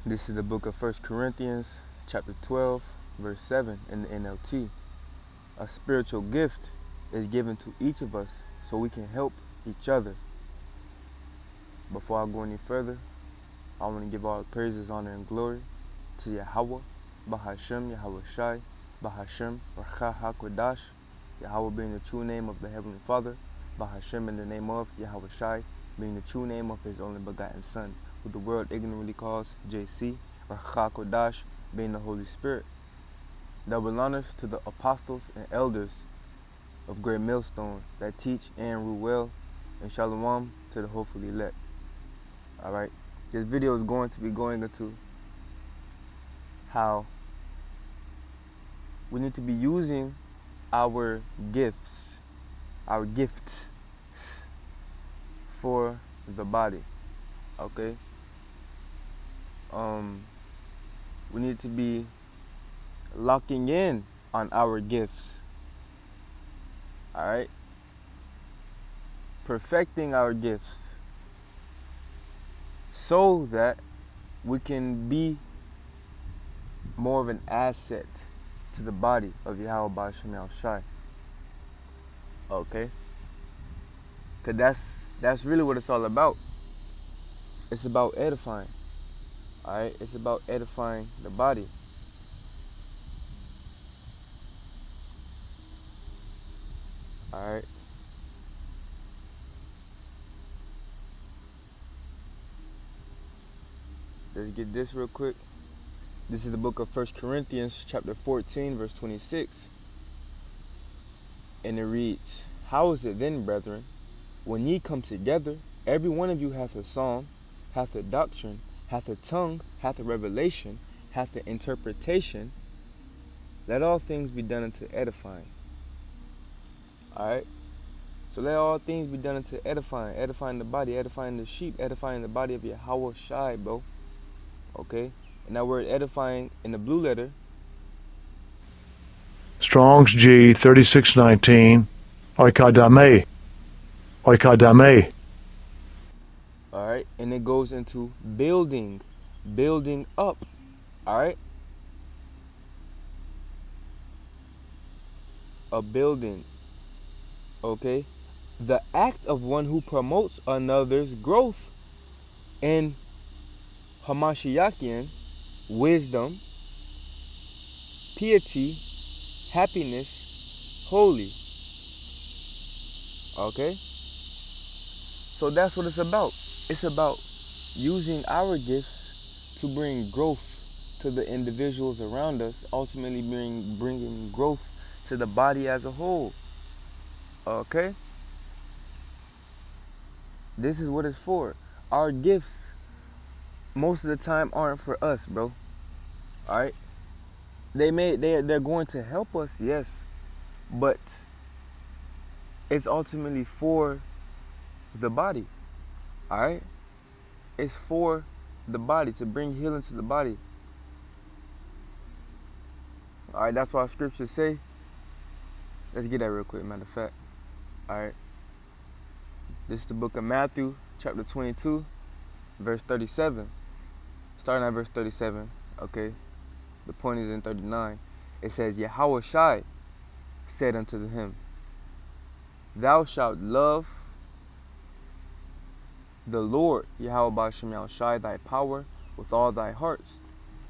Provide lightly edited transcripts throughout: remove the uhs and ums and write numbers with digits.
This is the book of 1 Corinthians, chapter 12, verse 7 in the NLT. A spiritual gift is given to each of us so we can help each other. Before I go any further, I want to give all the praises, honor, and glory to Yahweh, Bahashem, Yahweh Shai, Bahashem, Racha HaKodash, Yahweh being the true name of the Heavenly Father, Bahashem in the name of Yahweh Shai, being the true name of His only begotten Son, who the world ignorantly calls JC, Racha HaKodash, being the Holy Spirit. Double honors to the apostles and elders of Great Millstone that teach and rule well, and Shalom to the hopefully elect. Alright, this video is going to be going into how we need to be using our gifts for the body. Okay, we need to be locking in on our gifts. All right, perfecting our gifts so that we can be more of an asset to the body of Yahweh Ba'Shem Shai. Okay, because that's really what it's all about. It's about edifying. All right, it's about edifying the body. All right. Let's get this real quick. This is the book of 1 Corinthians chapter 14, verse 26. And it reads, How is it then, brethren, when ye come together, every one of you hath a psalm, hath a doctrine, hath a tongue, hath a revelation, hath an interpretation, let all things be done unto edifying. Alright? So let all things be done unto edifying. Edifying the body, edifying the sheep, edifying the body of Yahweh Shai, bro. Okay? And that word edifying in the blue letter, Strong's G 3619, oikadame, oikadame. alright? And it goes into building up, alright? A building, okay? The act of one who promotes another's growth in Hamashiachian wisdom, piety, happiness, holy. Okay? So that's what it's about. It's about using our gifts to bring growth to the individuals around us, ultimately bringing growth to the body as a whole. Okay? This is what it's for. Our gifts, most of the time, aren't for us, bro. Alright? They're going to help us, yes. But it's ultimately for the body. Alright? It's for the body, to bring healing to the body. Alright, that's why scriptures say. Let's get that real quick, matter of fact. Alright. This is the book of Matthew, chapter 22, verse 37. Starting at verse 37, okay? The point is in 39. It says, Yahweh Shai said unto him, Thou shalt love the Lord, Yahweh Ba'Shem Shai, thy power, with all thy heart,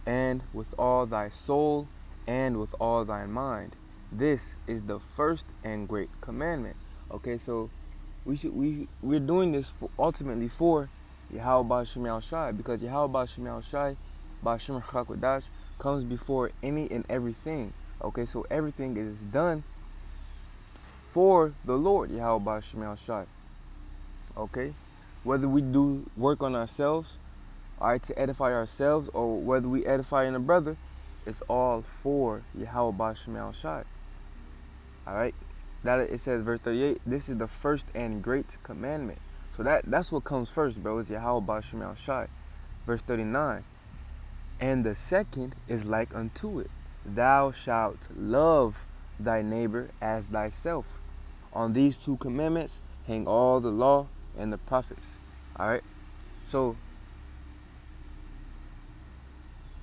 and with all thy soul, and with all thy mind. This is the first and great commandment. Okay, so we're doing this ultimately for Yahweh Ba'Shem Shai, because Yahweh Ba'Shem Shai, Ba'Shem HaKodash, comes before any and everything. Okay, so everything is done for the Lord, Yahweh Ba'Shem Shai. Okay, whether we do work on ourselves, alright, to edify ourselves, or whether we edify in a brother, it's all for Yahweh Ba'Shem Shai. Alright, that it says, verse 38, this is the first and great commandment. So that's what comes first, bro, is Yahweh Ba'Shem Shai. Verse 39, and the second is like unto it, thou shalt love thy neighbor as thyself. On these two commandments hang all the law and the prophets. All right, so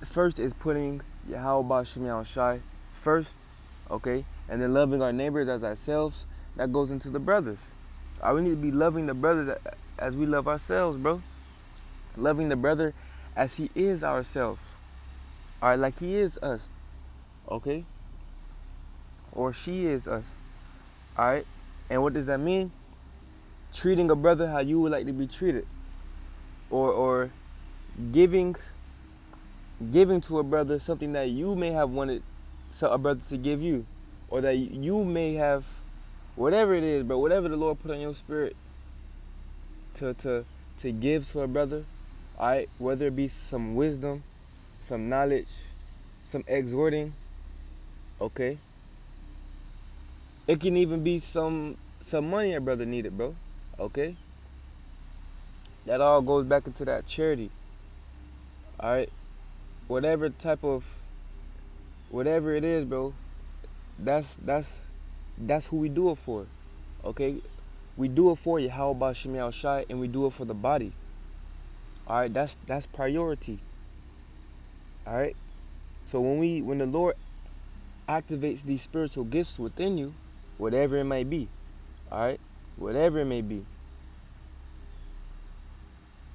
first is putting Yahweh Shem Yahweh Shai first, okay? And then loving our neighbors as ourselves. That goes into the brothers. All right, we need to be loving the brothers as we love ourselves, bro. Loving the brother as he is ourselves. All right, like he is us, okay? Or she is us. All right? And what does that mean? Treating a brother how you would like to be treated. Or giving to a brother something that you may have wanted a brother to give you, or that you may have, whatever it is, but whatever the Lord put on your spirit to give to a brother, all right, whether it be some wisdom, some knowledge, some exhorting, okay, it can even be some money a brother needed, bro, okay. That all goes back into that charity, all right. Whatever it is, bro, that's who we do it for, okay? We do it for Yahweh Shem Yahweh Shai, and we do it for the body. All right, that's priority. All right. So when the Lord activates these spiritual gifts within you, whatever it may be, all right, whatever it may be,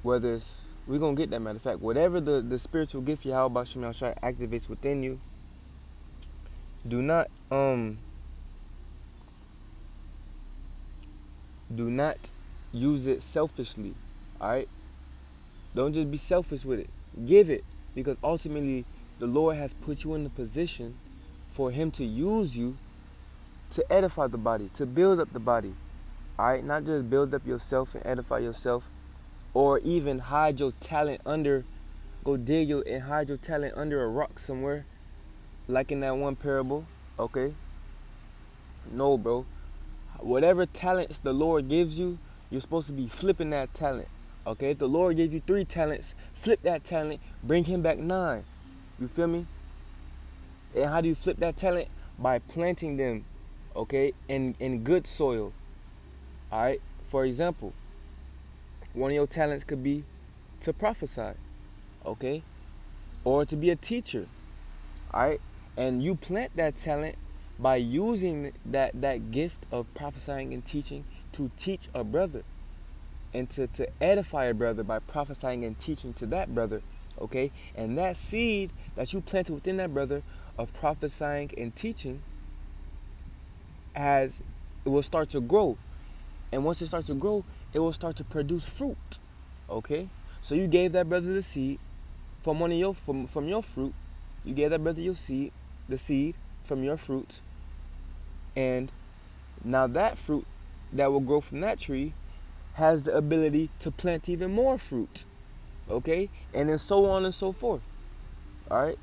whether it's, we're gonna get that, matter of fact, whatever the spiritual gift Yahweh Shem Yahweh Shai activates within you, do not use it selfishly. All right, don't just be selfish with it. Give it, because ultimately the Lord has put you in the position for him to use you to edify the body, to build up the body. All right, not just build up yourself and edify yourself, or even hide your talent under, and hide your talent under a rock somewhere, like in that one parable, okay? No, bro. Whatever talents the Lord gives you, you're supposed to be flipping that talent, okay? If the Lord gave you 3 talents, flip that talent, bring him back 9. You feel me? And how do you flip that talent? By planting them, okay, in good soil, all right? For example, one of your talents could be to prophesy, okay? Or to be a teacher, all right? And you plant that talent by using that gift of prophesying and teaching to teach a brother, and to edify a brother by prophesying and teaching to that brother, okay? And that seed that you planted within that brother of prophesying and teaching, it will start to grow. And once it starts to grow, it will start to produce fruit, okay? So you gave that brother the seed from from your fruit. You gave that brother the seed from your fruit. And now that fruit that will grow from that tree has the ability to plant even more fruit, okay? And then so on and so forth, all right?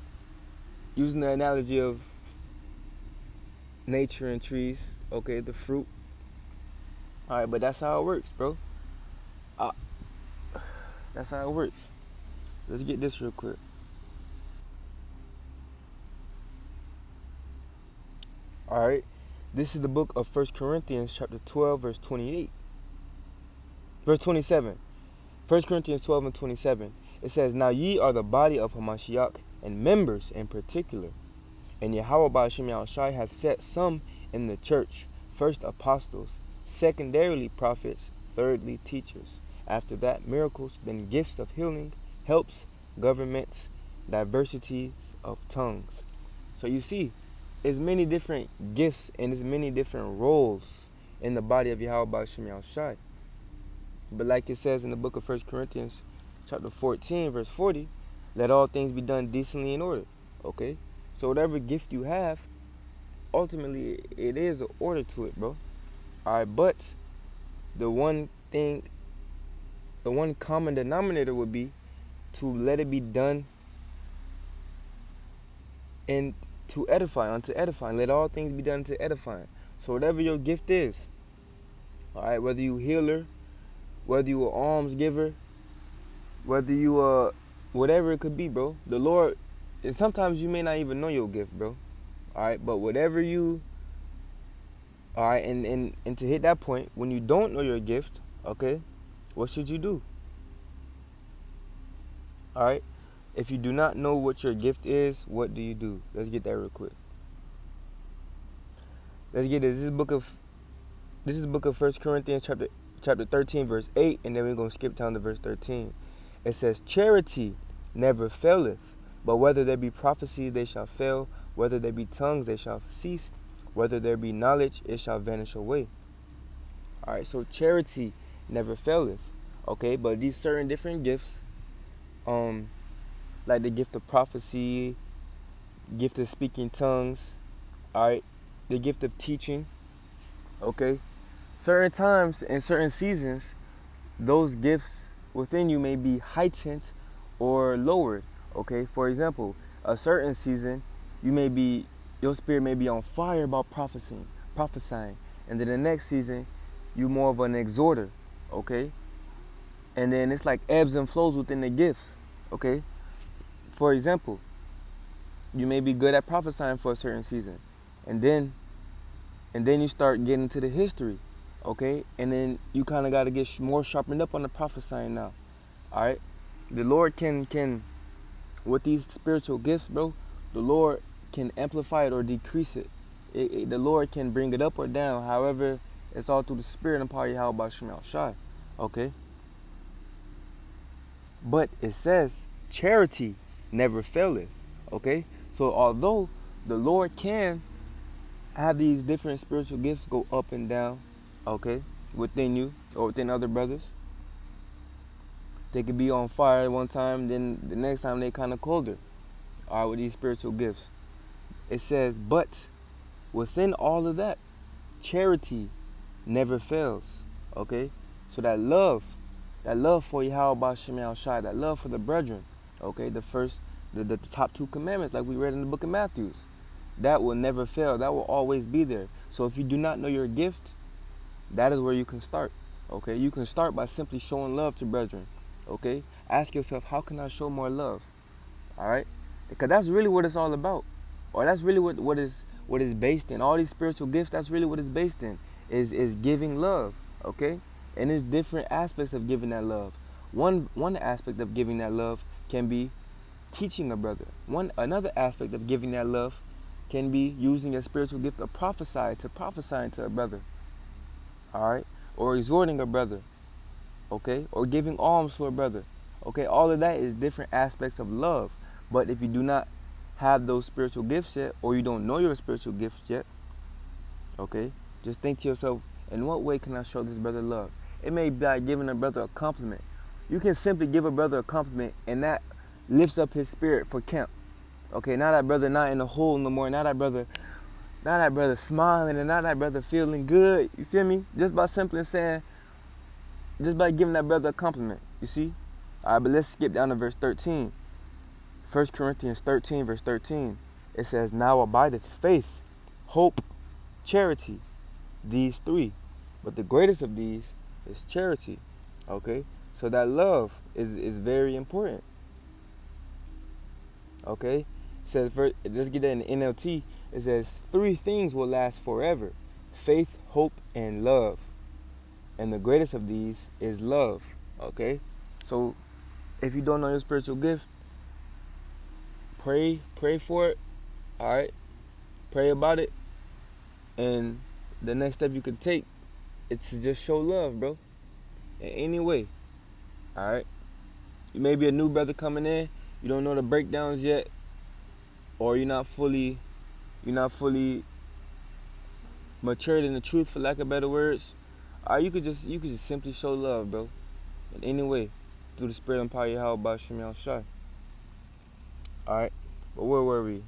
Using the analogy of nature and trees, okay, the fruit. All right, but that's how it works, bro. That's how it works. Let's get this real quick. All right, this is the book of 1 Corinthians chapter 12, verse 28. Verse 27. 1 Corinthians 12 and 27. It says, "Now ye are the body of Hamashiach, and members in particular. And Yahweh Shem Yahweh Shai hath set some in the church, first apostles, secondarily prophets, thirdly teachers. After that, miracles, then gifts of healing, helps, governments, diversities of tongues." So you see, there's many different gifts and there's many different roles in the body of Yahweh Shem Yahweh Shai. But like it says in the book of 1 Corinthians chapter 14, verse 40, let all things be done decently in order, okay? So whatever gift you have, ultimately it is an order to it, bro. All right, but the one common denominator would be to let it be done and to edify, unto edifying. Let all things be done to edifying. So whatever your gift is, all right, whether you healer, whether you an alms giver, whether you whatever it could be, bro. The Lord, and sometimes you may not even know your gift, bro. All right, but whatever you, all right, and to hit that point, when you don't know your gift, okay, what should you do? All right, If you do not know what your gift is, what do you do? Let's get that real quick. Let's get this. This is the book of 1 Corinthians chapter 13 verse 8, and then we're going to skip down to verse 13. It says, "Charity never faileth, but whether there be prophecy, they shall fail, whether there be tongues, they shall cease, whether there be knowledge, it shall vanish away." All right, so charity never faileth. Okay, but these certain different gifts, like the gift of prophecy, gift of speaking tongues, all right, the gift of teaching, okay, certain times and certain seasons, those gifts within you may be heightened or lowered. Okay, for example, a certain season, your spirit may be on fire about prophesying, and then the next season, you more of an exhorter. Okay, and then it's like ebbs and flows within the gifts. Okay, for example, you may be good at prophesying for a certain season, and then you start getting into the history, okay? And then you kind of got to get more sharpened up on the prophesying now, all right? The Lord can, with these spiritual gifts, bro, the Lord can amplify it or decrease it. The Lord can bring it up or down. However, it's all through the Spirit and power of Yahweh Shem Shai, okay? But it says, charity never faileth, okay? So although the Lord can have these different spiritual gifts go up and down, okay, within you or within other brothers, they could be on fire one time, then the next time they kind of colder, all right, with these spiritual gifts. It says, but within all of that, charity never fails, okay? So that love for Yahweh Shem Shai, that love for the brethren, okay, the top two commandments like we read in the book of Matthew, that will never fail. That will always be there. So if you do not know your gift, that is where you can start, okay? You can start by simply showing love to brethren, okay? Ask yourself, how can I show more love, all right? Because that's really what it's all about, or that's really what is based in. All these spiritual gifts, that's really what it's based in, is giving love, okay? And there's different aspects of giving that love. One aspect of giving that love can be teaching a brother. Another aspect of giving that love can be using a spiritual gift of prophesying to a brother, all right? Or exhorting a brother, okay? Or giving alms to a brother, okay? All of that is different aspects of love. But if you do not have those spiritual gifts yet, or you don't know your spiritual gifts yet, okay, just think to yourself, in what way can I show this brother love? It may be by giving a brother a compliment. You can simply give a brother a compliment, and that lifts up his spirit for camp. Okay, now that brother not in the hole no more. Now that brother smiling, and now that brother feeling good. You feel me? Just by simply saying, just by giving that brother a compliment. You see? All right, but let's skip down to verse 13. 1 Corinthians 13, verse 13. It says, "Now abideth faith, hope, charity, these three. But the greatest of these is charity." Okay? So that love is very important. Okay? It says, let's get that in the NLT. It says, 3 things will last forever: faith, hope, and love. And the greatest of these is love. Okay? So if you don't know your spiritual gift, pray for it. All right? Pray about it. And the next step you could take is to just show love, bro. In any way. All right? You may be a new brother coming in. You don't know the breakdowns yet, or you're not fully matured in the truth, for lack of better words. Or you could just simply show love, bro, in any way, through the Spirit and power of Yahweh Shem Shai. All right, but where were we?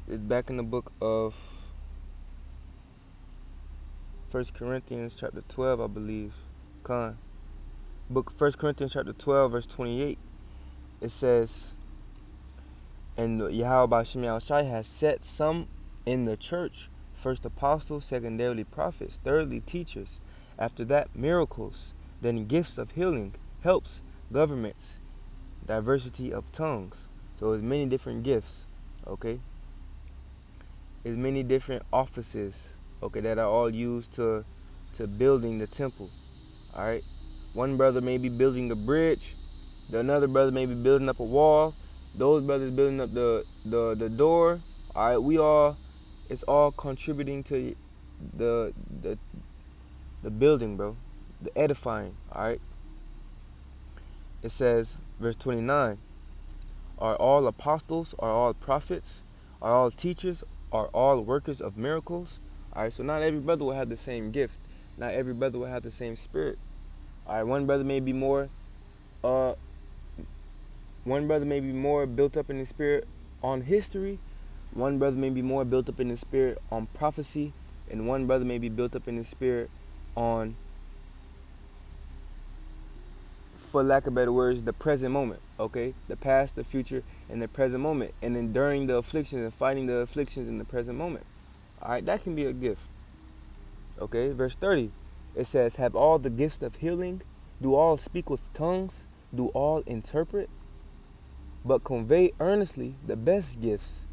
It's back in the book of 1 Corinthians chapter 12, I believe. Book 1 Corinthians chapter 12, verse 28. It says, "And Yahweh Shem Shai has set some in the church, first apostles, secondarily prophets, thirdly teachers, after that miracles, then gifts of healing, helps, governments, diversity of tongues." So there's many different gifts, okay? There's many different offices, okay, that are all used to building the temple, all right? One brother may be building a bridge, another brother may be building up a wall, Those brothers building up the door. All right, it's all contributing to the the the building, bro, the edifying. All right. It says, verse 29. Are all apostles? Are all prophets? Are all teachers? Are all workers of miracles? All right. So not every brother will have the same gift. Not every brother will have the same spirit. All right. Uh, one brother may be more built up in the spirit on history. One brother may be more built up in the spirit on prophecy, and one brother may be built up in the spirit on, for lack of better words, the present moment. Okay, the past, the future, and the present moment, and enduring the afflictions and fighting the afflictions in the present moment. All right, that can be a gift. Okay, verse 30, it says, "Have all the gifts of healing? Do all speak with tongues? Do all interpret? But convey earnestly the best gifts,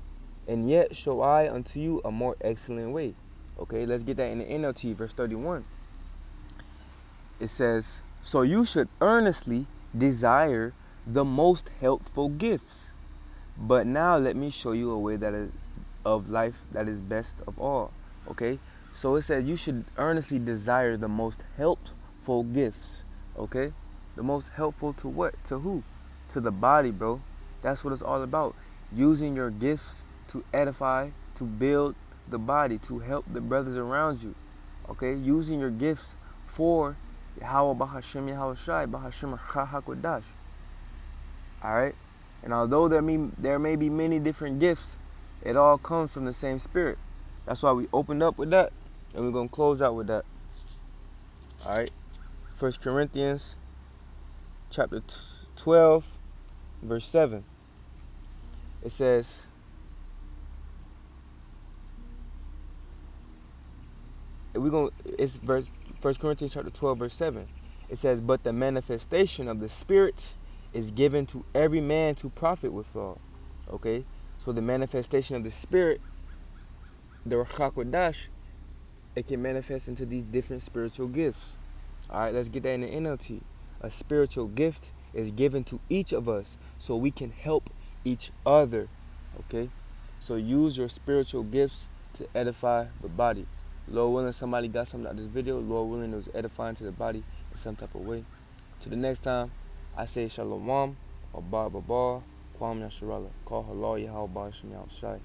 and yet show I unto you a more excellent way." Okay, let's get that in the NLT, verse 31. It says, "So you should earnestly desire the most helpful gifts. But now let me show you a way that is of life that is best of all." Okay, so it says you should earnestly desire the most helpful gifts. Okay, the most helpful to what? To who? To the body, bro. That's what it's all about. Using your gifts to edify, to build the body, to help the brothers around you. Okay, using your gifts for Yahweh Bahashem Yahweh Shai Bahashem HaKodash. Alright? And although there may be many different gifts, it all comes from the same spirit. That's why we opened up with that, and we're going to close out with that. Alright? 1 Corinthians chapter 12, verse 7. It says, it's 1 Corinthians chapter 12, verse 7. It says, "But the manifestation of the Spirit is given to every man to profit withal." Okay? So the manifestation of the Spirit, the Rachakodash, it can manifest into these different spiritual gifts. Alright, let's get that in the NLT. A spiritual gift is given to each of us so we can help each other. Okay? So use your spiritual gifts to edify the body. Lord willing, somebody got something out of this video. Lord willing, it was edifying to the body in some type of way. Till the next time, I say Shalom, or Ba Ba Ba, Kwam Yasharallah. Call Halal Yahweh Ba'ashim Yahweh Shai.